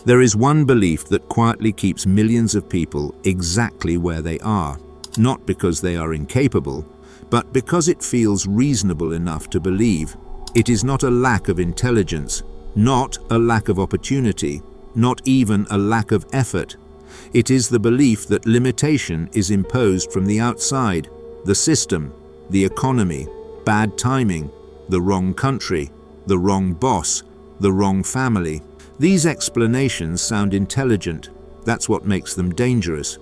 There is one belief that quietly keeps millions of people exactly where they are, not because they are incapable, but because it feels reasonable enough to believe. It is not a lack of intelligence, not a lack of opportunity, not even a lack of effort. It is the belief that limitation is imposed from the outside, the system, the economy, bad timing, the wrong country, the wrong boss, the wrong family. These explanations sound intelligent. That's what makes them dangerous.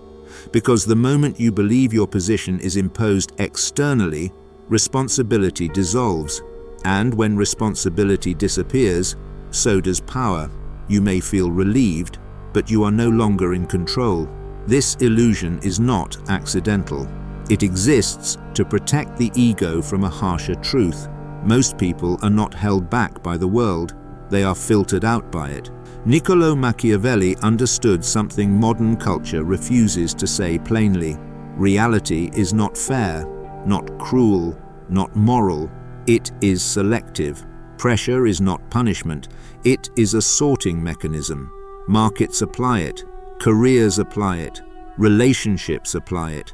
Because the moment you believe your position is imposed externally, responsibility dissolves. And when responsibility disappears, so does power. You may feel relieved, but you are no longer in control. This illusion is not accidental. It exists to protect the ego from a harsher truth. Most people are not held back by the world. They are filtered out by it. Niccolò Machiavelli understood something modern culture refuses to say plainly. Reality is not fair, not cruel, not moral. It is selective. Pressure is not punishment. It is a sorting mechanism. Markets apply it. Careers apply it. Relationships apply it.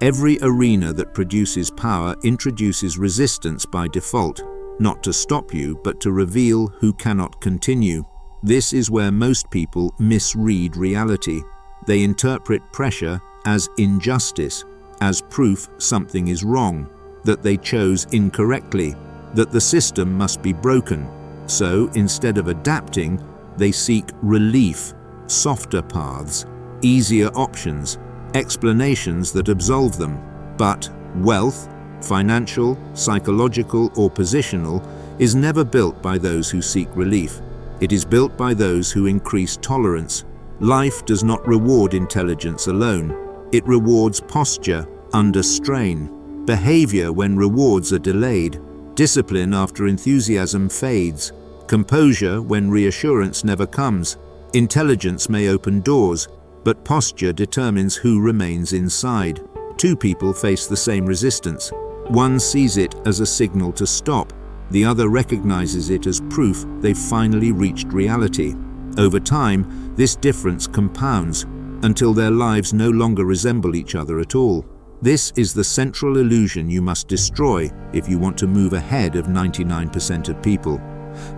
Every arena that produces power introduces resistance by default, not to stop you, but to reveal who cannot continue. This is where most people misread reality. They interpret pressure as injustice, as proof something is wrong, that they chose incorrectly, that the system must be broken. So, instead of adapting, they seek relief, softer paths, easier options, explanations that absolve them. But wealth, financial, psychological, or positional, is never built by those who seek relief. It is built by those who increase tolerance. Life does not reward intelligence alone. It rewards posture under strain, behavior when rewards are delayed, discipline after enthusiasm fades, composure when reassurance never comes. Intelligence may open doors, but posture determines who remains inside. Two people face the same resistance. One sees it as a signal to stop. The other recognizes it as proof they've finally reached reality. Over time, this difference compounds until their lives no longer resemble each other at all. This is the central illusion you must destroy if you want to move ahead of 99% of people.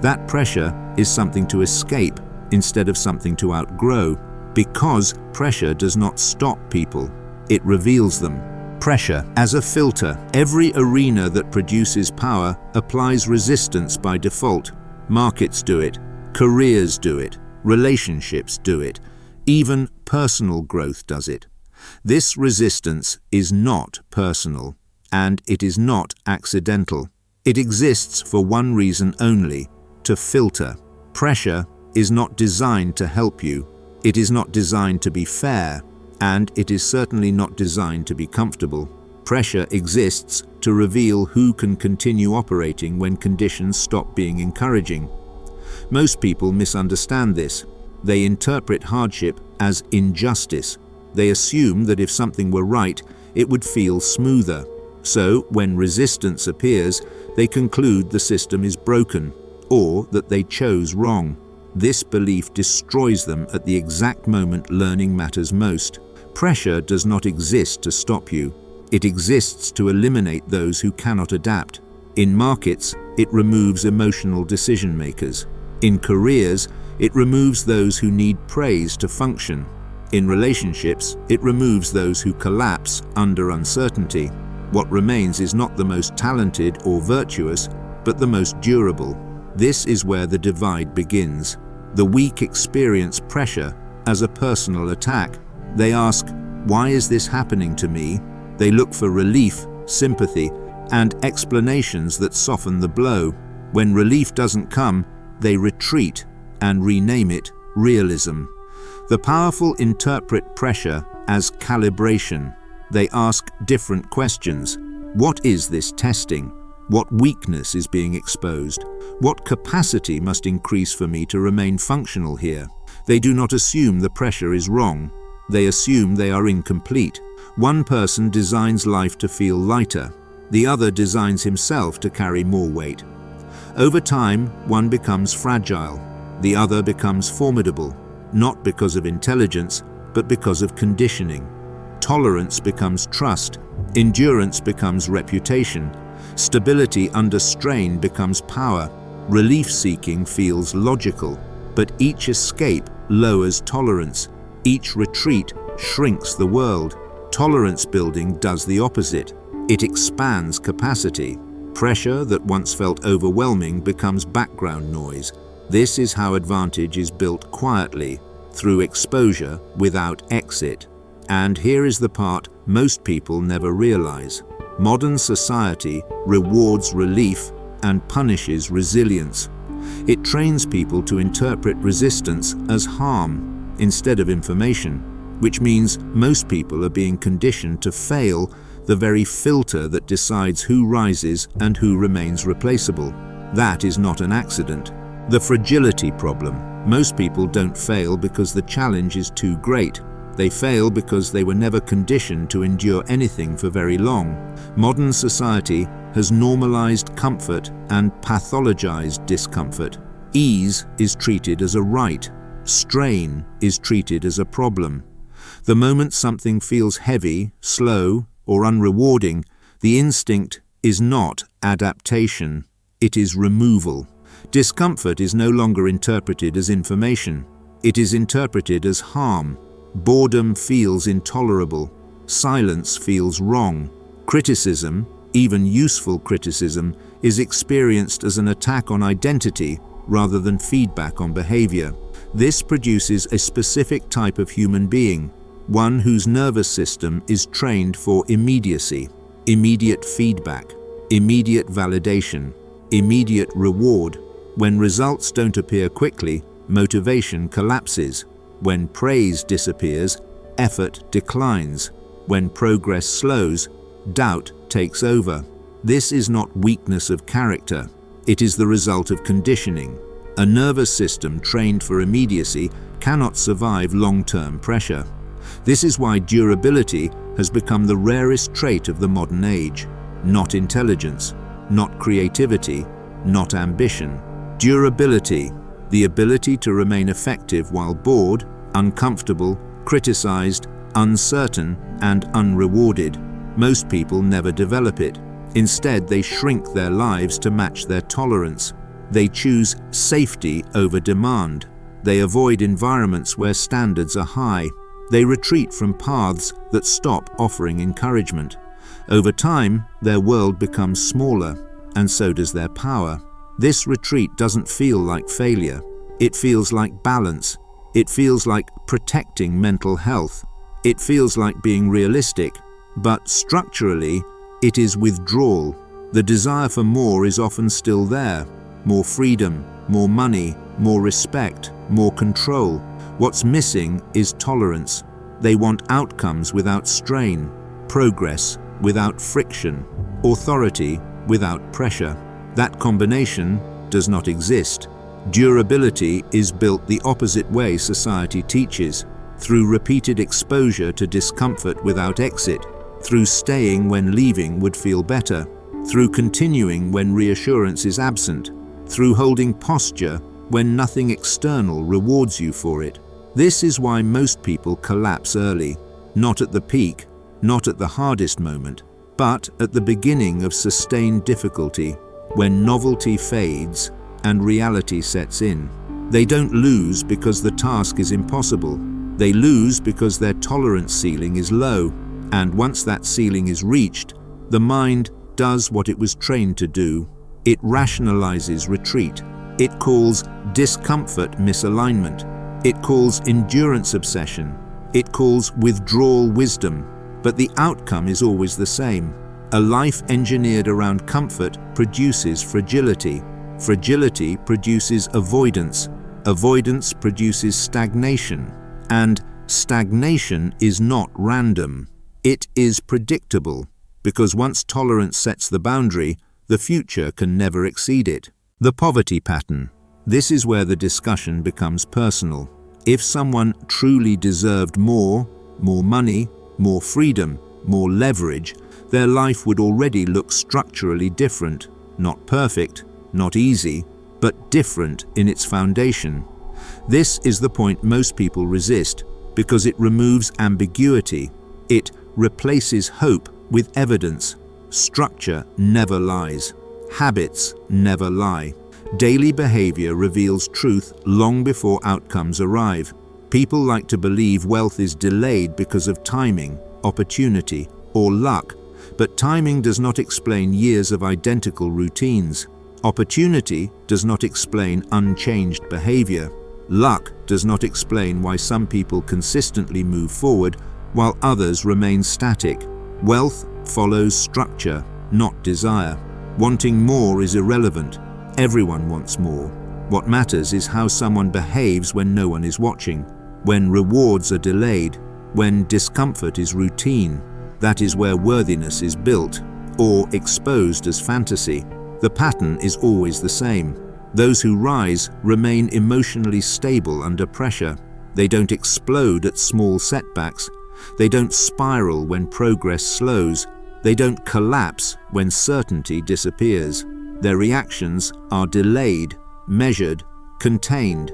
That pressure is something to escape instead of something to outgrow. Because pressure does not stop people, it reveals them. Pressure as a filter. Every arena that produces power applies resistance by default. Markets do it, careers do it, relationships do it, even personal growth does it. This resistance is not personal, and it is not accidental. It exists for one reason only: to filter. Pressure is not designed to help you. It is not designed to be fair, and it is certainly not designed to be comfortable. Pressure exists to reveal who can continue operating when conditions stop being encouraging. Most people misunderstand this. They interpret hardship as injustice. They assume that if something were right, it would feel smoother. So, when resistance appears, they conclude the system is broken, or that they chose wrong. This belief destroys them at the exact moment learning matters most. Pressure does not exist to stop you. It exists to eliminate those who cannot adapt. In markets, it removes emotional decision makers. In careers, it removes those who need praise to function. In relationships, it removes those who collapse under uncertainty. What remains is not the most talented or virtuous, but the most durable. This is where the divide begins. The weak experience pressure as a personal attack. They ask, "Why is this happening to me?" They look for relief, sympathy, and explanations that soften the blow. When relief doesn't come, they retreat and rename it realism. The powerful interpret pressure as calibration. They ask different questions. What is this testing? What weakness is being exposed? What capacity must increase for me to remain functional here? They do not assume the pressure is wrong. They assume they are incomplete. One person designs life to feel lighter. The other designs himself to carry more weight. Over time, one becomes fragile. The other becomes formidable. not because of intelligence, but because of conditioning. Tolerance becomes trust, endurance becomes reputation, stability under strain becomes power, relief-seeking feels logical, but each escape lowers tolerance, each retreat shrinks the world. Tolerance building does the opposite. It expands capacity. Pressure that once felt overwhelming becomes background noise. This is how advantage is built quietly, through exposure without exit. And here is the part most people never realize. Modern society rewards relief and punishes resilience. It trains people to interpret resistance as harm instead of information, which means most people are being conditioned to fail, the very filter that decides who rises and who remains replaceable. That is not an accident. The fragility problem. Most people don't fail because the challenge is too great. They fail because they were never conditioned to endure anything for very long. Modern society has normalized comfort and pathologized discomfort. Ease is treated as a right. Strain is treated as a problem. The moment something feels heavy, slow, or unrewarding, the instinct is not adaptation, it is removal. Discomfort is no longer interpreted as information. It is interpreted as harm. Boredom feels intolerable. Silence feels wrong. Criticism, even useful criticism, is experienced as an attack on identity rather than feedback on behavior. This produces a specific type of human being, one whose nervous system is trained for immediacy, immediate feedback, immediate validation, immediate reward. When results don't appear quickly, motivation collapses. When praise disappears, effort declines. When progress slows, doubt takes over. This is not weakness of character. It is the result of conditioning. A nervous system trained for immediacy cannot survive long-term pressure. This is why durability has become the rarest trait of the modern age. Not intelligence, not creativity, not ambition. Durability, the ability to remain effective while bored, uncomfortable, criticized, uncertain, and unrewarded. Most people never develop it. Instead, they shrink their lives to match their tolerance. They choose safety over demand. They avoid environments where standards are high. They retreat from paths that stop offering encouragement. Over time, their world becomes smaller, and so does their power. This retreat doesn't feel like failure. It feels like balance. It feels like protecting mental health. It feels like being realistic. But structurally, it is withdrawal. The desire for more is often still there. More freedom, more money, more respect, more control. What's missing is tolerance. They want outcomes without strain, progress without friction, authority without pressure. That combination does not exist. Durability is built the opposite way society teaches, through repeated exposure to discomfort without exit, through staying when leaving would feel better, through continuing when reassurance is absent, through holding posture when nothing external rewards you for it. This is why most people collapse early, not at the peak, not at the hardest moment, but at the beginning of sustained difficulty, when novelty fades and reality sets in. They don't lose because the task is impossible. They lose because their tolerance ceiling is low, and once that ceiling is reached, the mind does what it was trained to do. It rationalizes retreat. It calls discomfort misalignment. It calls endurance obsession. It calls withdrawal wisdom. But the outcome is always the same. A life engineered around comfort produces fragility. Fragility produces avoidance. Avoidance produces stagnation. And stagnation is not random. It is predictable, because once tolerance sets the boundary, the future can never exceed it. The poverty pattern. This is where the discussion becomes personal. If someone truly deserved more money, more freedom, more leverage, their life would already look structurally different. Not perfect, not easy, but different in its foundation. This is the point most people resist because it removes ambiguity. It replaces hope with evidence. Structure never lies. Habits never lie. Daily behavior reveals truth long before outcomes arrive. People like to believe wealth is delayed because of timing, opportunity, or luck, but timing does not explain years of identical routines. Opportunity does not explain unchanged behavior. Luck does not explain why some people consistently move forward while others remain static. Wealth follows structure, not desire. Wanting more is irrelevant. Everyone wants more. What matters is how someone behaves when no one is watching, when rewards are delayed, when discomfort is routine. That is where worthiness is built, or exposed as fantasy. The pattern is always the same. Those who rise remain emotionally stable under pressure. They don't explode at small setbacks. They don't spiral when progress slows. They don't collapse when certainty disappears. Their reactions are delayed, measured, contained.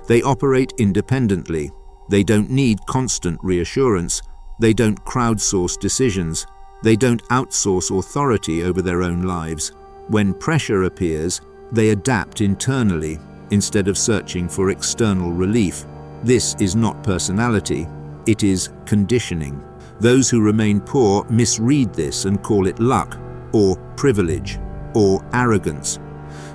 They operate independently. They don't need constant reassurance. They don't crowdsource decisions. They don't outsource authority over their own lives. When pressure appears, they adapt internally instead of searching for external relief. This is not personality, it is conditioning. Those who remain poor misread this and call it luck, or privilege, or arrogance.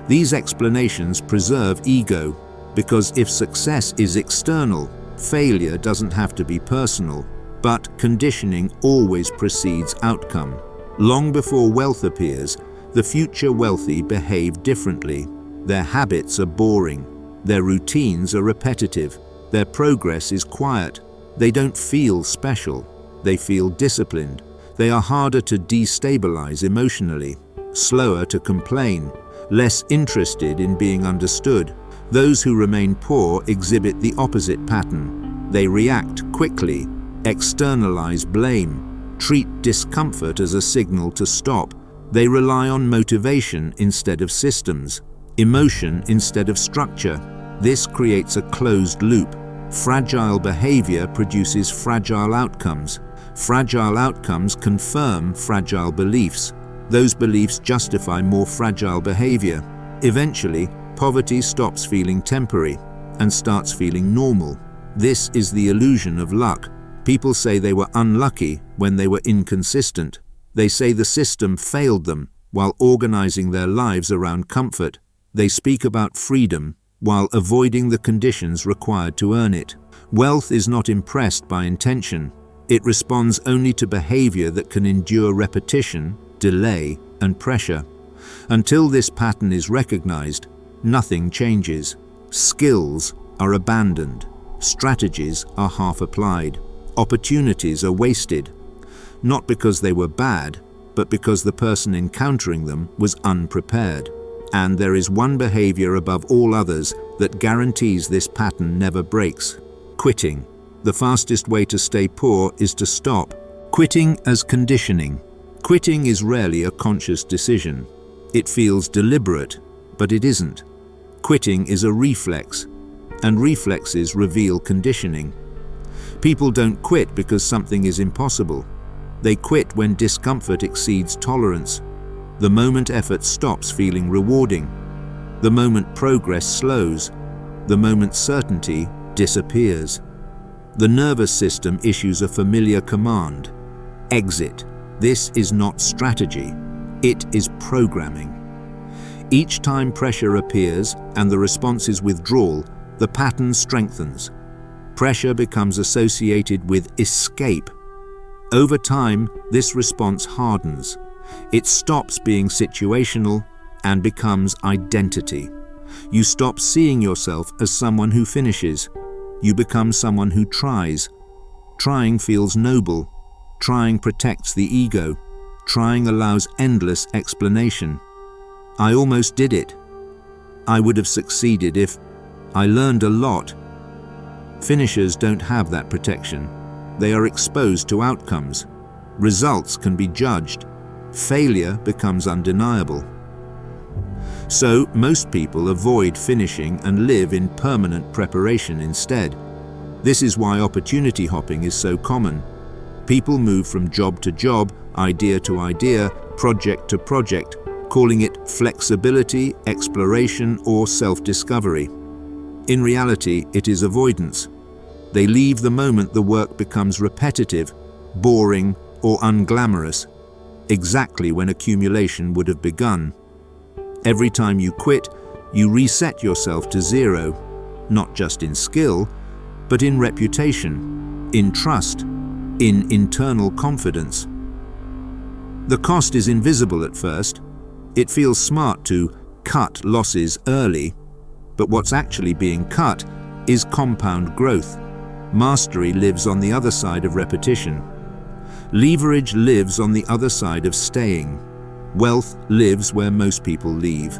These explanations preserve ego, because if success is external, failure doesn't have to be personal. But conditioning always precedes outcome. Long before wealth appears, the future wealthy behave differently. Their habits are boring. Their routines are repetitive. Their progress is quiet. They don't feel special. They feel disciplined. They are harder to destabilize emotionally, slower to complain, less interested in being understood. Those who remain poor exhibit the opposite pattern. They react quickly, externalize blame, treat discomfort as a signal to stop. They rely on motivation instead of systems, emotion instead of structure. This creates a closed loop. Fragile behavior produces fragile outcomes. Fragile outcomes confirm fragile beliefs. Those beliefs justify more fragile behavior. Eventually, poverty stops feeling temporary and starts feeling normal. This is the illusion of luck. People say they were unlucky when they were inconsistent. They say the system failed them while organizing their lives around comfort. They speak about freedom while avoiding the conditions required to earn it. Wealth is not impressed by intention. It responds only to behavior that can endure repetition, delay, and pressure. Until this pattern is recognized, nothing changes. Skills are abandoned. Strategies are half applied. Opportunities are wasted. Not because they were bad, but because the person encountering them was unprepared. And there is one behavior above all others that guarantees this pattern never breaks: quitting. The fastest way to stay poor is to stop. Quitting as conditioning. Quitting is rarely a conscious decision. It feels deliberate, but it isn't. Quitting is a reflex, and reflexes reveal conditioning. People don't quit because something is impossible. They quit when discomfort exceeds tolerance, the moment effort stops feeling rewarding, the moment progress slows, the moment certainty disappears. The nervous system issues a familiar command: exit. This is not strategy, it is programming. Each time pressure appears and the response is withdrawal, the pattern strengthens. Pressure becomes associated with escape. Over time, this response hardens. It stops being situational and becomes identity. You stop seeing yourself as someone who finishes. You become someone who tries. Trying feels noble. Trying protects the ego. Trying allows endless explanation. I almost did it. I would have succeeded if I learned a lot. Finishers don't have that protection. They are exposed to outcomes. Results can be judged. Failure becomes undeniable. So most people avoid finishing and live in permanent preparation instead. This is why opportunity hopping is so common. People move from job to job, idea to idea, project to project, calling it flexibility, exploration, or self-discovery. In reality, it is avoidance. They leave the moment the work becomes repetitive, boring, or unglamorous, exactly when accumulation would have begun. Every time you quit, you reset yourself to zero, not just in skill, but in reputation, in trust, in internal confidence. The cost is invisible at first. It feels smart to cut losses early, but what's actually being cut is compound growth. Mastery lives on the other side of repetition. Leverage lives on the other side of staying. Wealth lives where most people leave.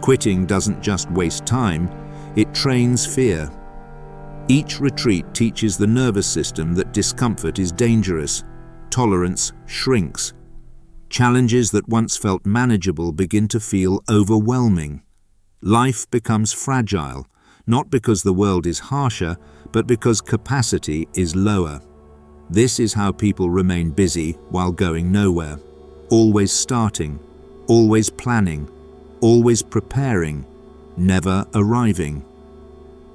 Quitting doesn't just waste time, it trains fear. Each retreat teaches the nervous system that discomfort is dangerous. Tolerance shrinks. Challenges that once felt manageable begin to feel overwhelming. Life becomes fragile, not because the world is harsher, but because capacity is lower. This is how people remain busy while going nowhere. Always starting, always planning, always preparing, never arriving.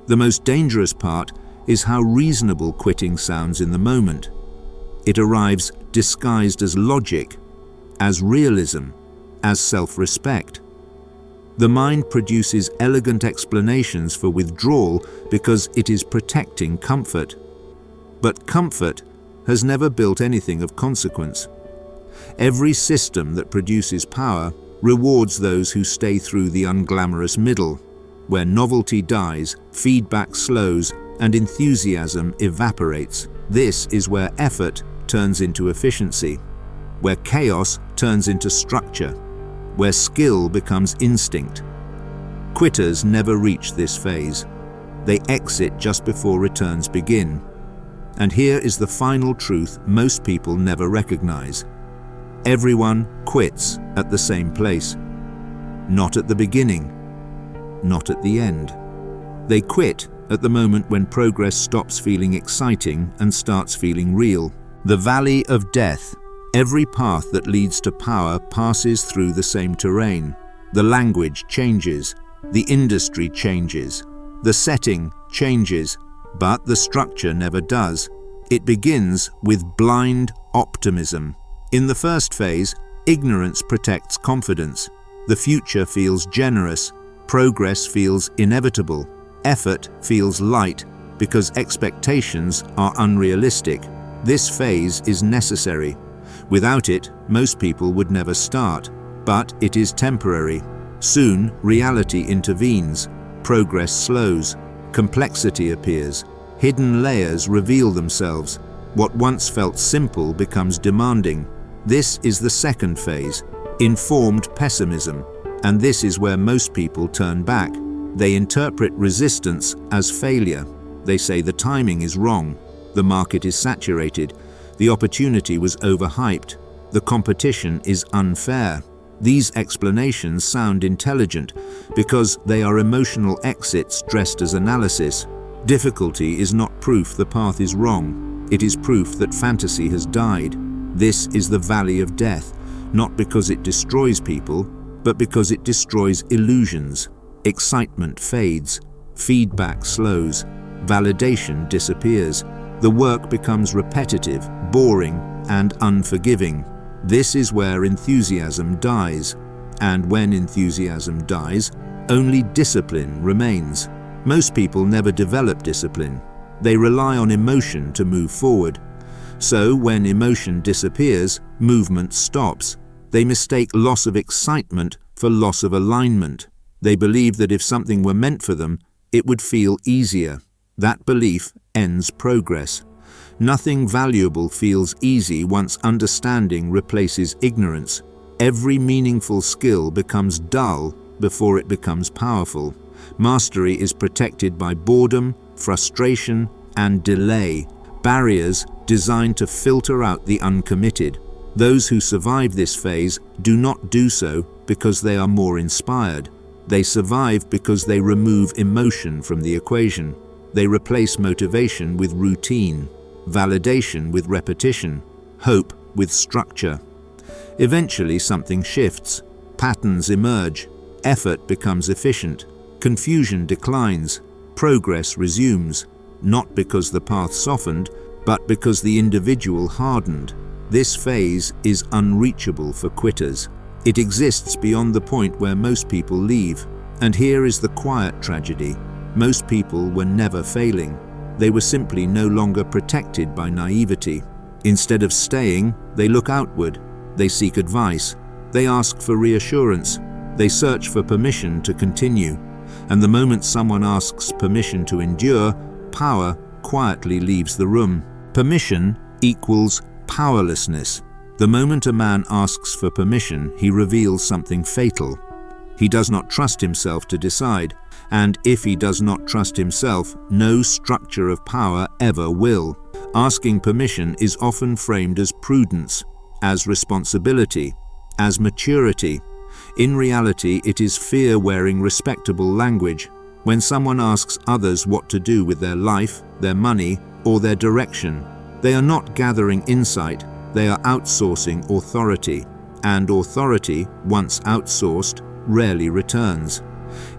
The most dangerous part is how reasonable quitting sounds in the moment. It arrives disguised as logic, as realism, as self-respect. The mind produces elegant explanations for withdrawal because it is protecting comfort. But comfort has never built anything of consequence. Every system that produces power rewards those who stay through the unglamorous middle, where novelty dies, feedback slows, and enthusiasm evaporates. This is where effort turns into efficiency, where chaos turns into structure, where skill becomes instinct. Quitters never reach this phase. They exit just before returns begin. And here is the final truth most people never recognize. Everyone quits at the same place. Not at the beginning, not at the end. They quit at the moment when progress stops feeling exciting and starts feeling real. The valley of death. Every path that leads to power passes through the same terrain. The language changes, the industry changes, the setting changes, but the structure never does. It begins with blind optimism. In the first phase, ignorance protects confidence. The future feels generous, progress feels inevitable, effort feels light because expectations are unrealistic. This phase is necessary. Without it, most people would never start, but it is temporary. Soon, reality intervenes, progress slows, complexity appears, hidden layers reveal themselves. What once felt simple becomes demanding. This is the second phase, informed pessimism, and this is where most people turn back. They interpret resistance as failure. They say the timing is wrong, the market is saturated, the opportunity was overhyped, the competition is unfair. These explanations sound intelligent because they are emotional exits dressed as analysis. Difficulty is not proof the path is wrong. It is proof that fantasy has died. This is the valley of death, not because it destroys people, but because it destroys illusions. Excitement fades, feedback slows, validation disappears. The work becomes repetitive, boring, and unforgiving. This is where enthusiasm dies. And when enthusiasm dies, only discipline remains. Most people never develop discipline. They rely on emotion to move forward. So when emotion disappears, movement stops. They mistake loss of excitement for loss of alignment. They believe that if something were meant for them, it would feel easier. That belief ends progress. Nothing valuable feels easy once understanding replaces ignorance. Every meaningful skill becomes dull before it becomes powerful. Mastery is protected by boredom, frustration, and delay, barriers designed to filter out the uncommitted. Those who survive this phase do not do so because they are more inspired. They survive because they remove emotion from the equation. They replace motivation with routine, validation with repetition, hope with structure. Eventually something shifts, patterns emerge, effort becomes efficient, confusion declines, progress resumes, not because the path softened, but because the individual hardened. This phase is unreachable for quitters. It exists beyond the point where most people leave. And here is the quiet tragedy. Most people were never failing. They were simply no longer protected by naivety. Instead of staying, they look outward. They seek advice. They ask for reassurance. They search for permission to continue. And the moment someone asks permission to endure, power quietly leaves the room. Permission equals powerlessness. The moment a man asks for permission, he reveals something fatal. He does not trust himself to decide, and if he does not trust himself, no structure of power ever will. Asking permission is often framed as prudence, as responsibility, as maturity. In reality, it is fear wearing respectable language. When someone asks others what to do with their life, their money, or their direction, they are not gathering insight, they are outsourcing authority. And authority, once outsourced, rarely returns.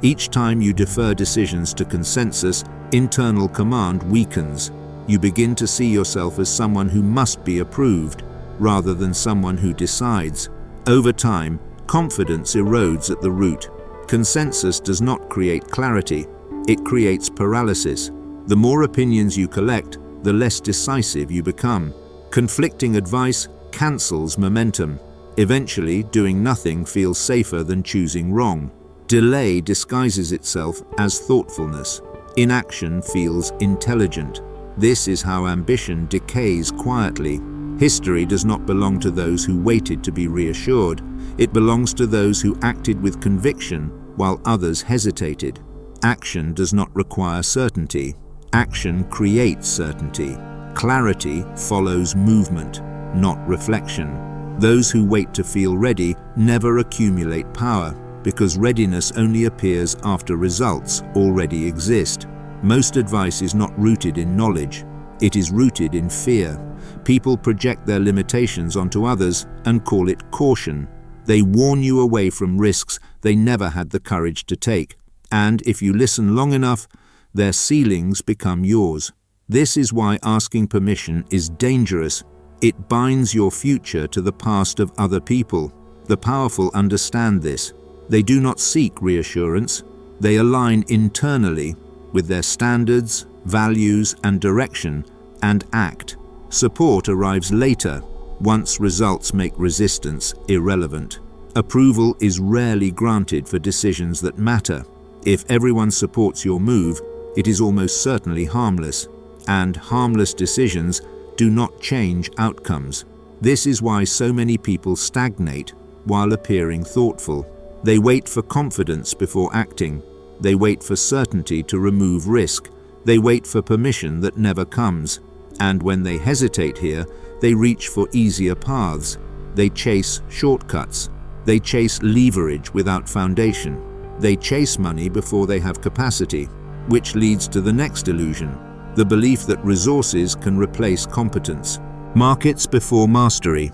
Each time you defer decisions to consensus, internal command weakens. You begin to see yourself as someone who must be approved, rather than someone who decides. Over time, confidence erodes at the root. Consensus does not create clarity, it creates paralysis. The more opinions you collect, the less decisive you become. Conflicting advice cancels momentum. Eventually, doing nothing feels safer than choosing wrong. Delay disguises itself as thoughtfulness. Inaction feels intelligent. This is how ambition decays quietly. History does not belong to those who waited to be reassured. It belongs to those who acted with conviction while others hesitated. Action does not require certainty. Action creates certainty. Clarity follows movement, not reflection. Those who wait to feel ready never accumulate power, because readiness only appears after results already exist. Most advice is not rooted in knowledge. It is rooted in fear. People project their limitations onto others and call it caution. They warn you away from risks they never had the courage to take. And if you listen long enough, their ceilings become yours. This is why asking permission is dangerous. It binds your future to the past of other people. The powerful understand this. They do not seek reassurance. They align internally with their standards, values, and direction, and act. Support arrives later, once results make resistance irrelevant. Approval is rarely granted for decisions that matter. If everyone supports your move, it is almost certainly harmless. And harmless decisions do not change outcomes. This is why so many people stagnate while appearing thoughtful. They wait for confidence before acting. They wait for certainty to remove risk. They wait for permission that never comes. And when they hesitate here, they reach for easier paths. They chase shortcuts. They chase leverage without foundation. They chase money before they have capacity, which leads to the next illusion, the belief that resources can replace competence. Markets before mastery.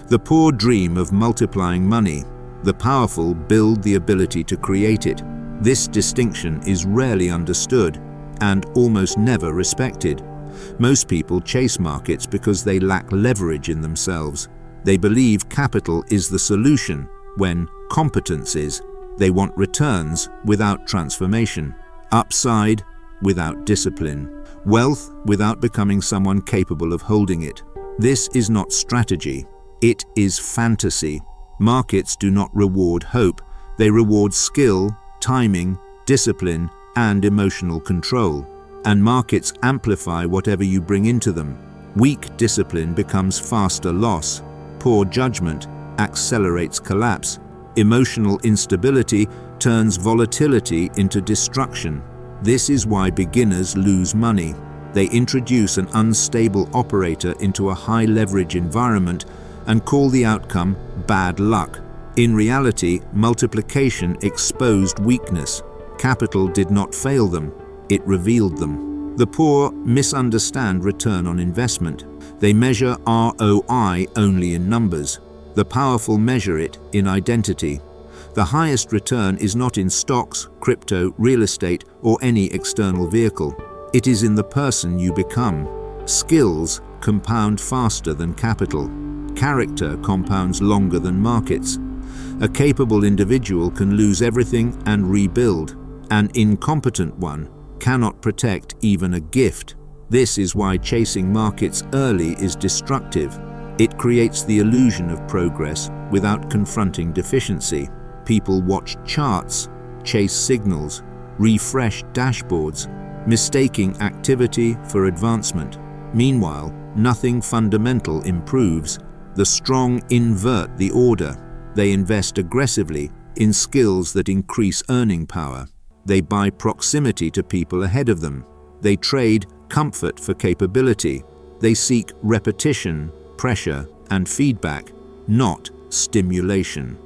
The poor dream of multiplying money. The powerful build the ability to create it. This distinction is rarely understood and almost never respected. Most people chase markets because they lack leverage in themselves. They believe capital is the solution when competence is. They want returns without transformation, upside without discipline, wealth without becoming someone capable of holding it. This is not strategy, it is fantasy. Markets do not reward hope, they reward skill, timing, discipline, and emotional control. And markets amplify whatever you bring into them. Weak discipline becomes faster loss. Poor judgment accelerates collapse. Emotional instability turns volatility into destruction. This is why beginners lose money. They introduce an unstable operator into a high-leverage environment and call the outcome bad luck. In reality, multiplication exposed weakness. Capital did not fail them, it revealed them. The poor misunderstand return on investment. They measure ROI only in numbers. The powerful measure it in identity. The highest return is not in stocks, crypto, real estate, or any external vehicle. It is in the person you become. Skills compound faster than capital. Character compounds longer than markets. A capable individual can lose everything and rebuild. An incompetent one cannot protect even a gift. This is why chasing markets early is destructive. It creates the illusion of progress without confronting deficiency. People watch charts, chase signals, refresh dashboards, mistaking activity for advancement. Meanwhile, nothing fundamental improves. The strong invert the order. They invest aggressively in skills that increase earning power. They buy proximity to people ahead of them. They trade comfort for capability. They seek repetition, pressure, and feedback, not stimulation.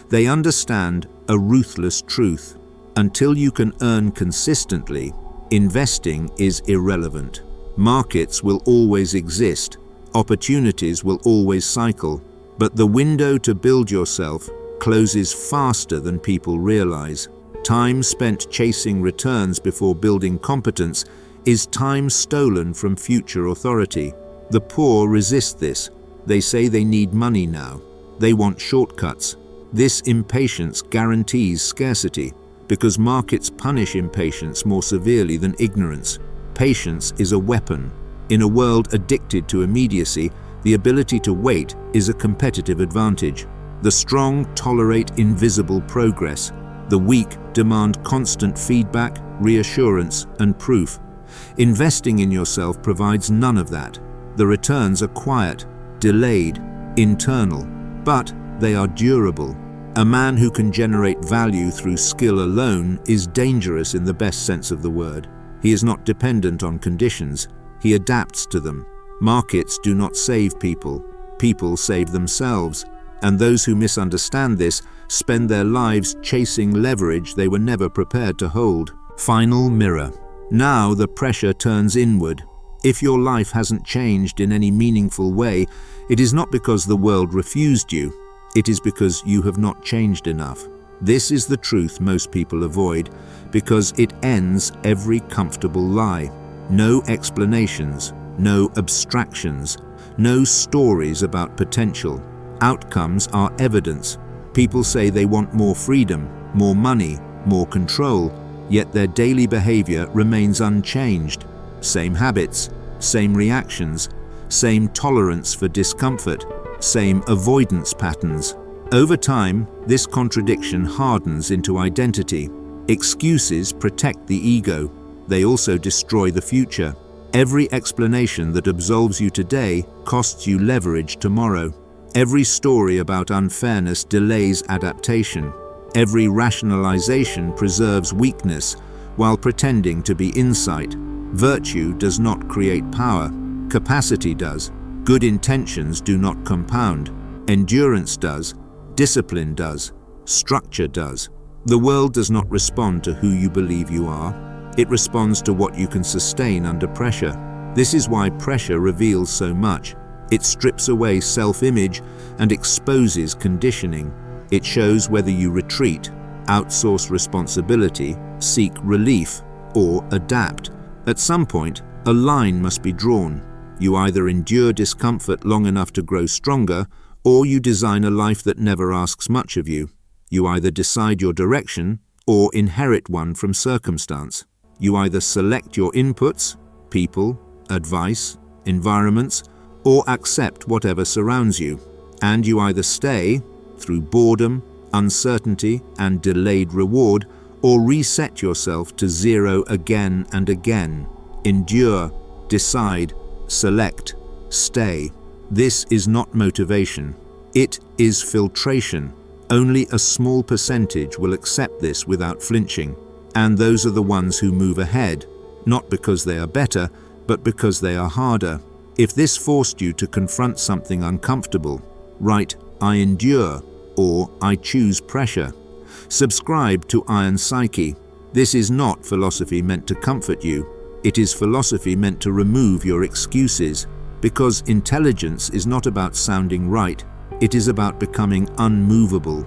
They understand a ruthless truth. Until you can earn consistently, investing is irrelevant. Markets will always exist. Opportunities will always cycle. But the window to build yourself closes faster than people realize. Time spent chasing returns before building competence is time stolen from future authority. The poor resist this. They say they need money now. They want shortcuts. This impatience guarantees scarcity, because markets punish impatience more severely than ignorance. Patience is a weapon. In a world addicted to immediacy, the ability to wait is a competitive advantage. The strong tolerate invisible progress. The weak demand constant feedback, reassurance, and proof. Investing in yourself provides none of that. The returns are quiet, delayed, internal, but they are durable. A man who can generate value through skill alone is dangerous in the best sense of the word. He is not dependent on conditions. He adapts to them. Markets do not save people. People save themselves. And those who misunderstand this spend their lives chasing leverage they were never prepared to hold. Final mirror. Now the pressure turns inward. If your life hasn't changed in any meaningful way, it is not because the world refused you. It is because you have not changed enough. This is the truth most people avoid, because it ends every comfortable lie. No explanations, no abstractions, no stories about potential. Outcomes are evidence. People say they want more freedom, more money, more control, yet their daily behavior remains unchanged. Same habits, same reactions, same tolerance for discomfort, same avoidance patterns. Over time, this contradiction hardens into identity. Excuses protect the ego. They also destroy the future. Every explanation that absolves you today costs you leverage tomorrow. Every story about unfairness delays adaptation. Every rationalization preserves weakness while pretending to be insight. Virtue does not create power. Capacity does. Good intentions do not compound. Endurance does. Discipline does. Structure does. The world does not respond to who you believe you are. It responds to what you can sustain under pressure. This is why pressure reveals so much. It strips away self-image and exposes conditioning. It shows whether you retreat, outsource responsibility, seek relief, or adapt. At some point, a line must be drawn. You either endure discomfort long enough to grow stronger, or you design a life that never asks much of you. You either decide your direction, or inherit one from circumstance. You either select your inputs, people, advice, environments, or accept whatever surrounds you. And you either stay, through boredom, uncertainty, and delayed reward, or reset yourself to zero again and again. Endure, decide, select, stay. This is not motivation. It is filtration. Only a small percentage will accept this without flinching. And those are the ones who move ahead, not because they are better, but because they are harder. If this forced you to confront something uncomfortable, write, "I endure," or I choose pressure. Subscribe to Iron Psyche. This is not philosophy meant to comfort you. It is philosophy meant to remove your excuses, because intelligence is not about sounding right. It is about becoming unmovable.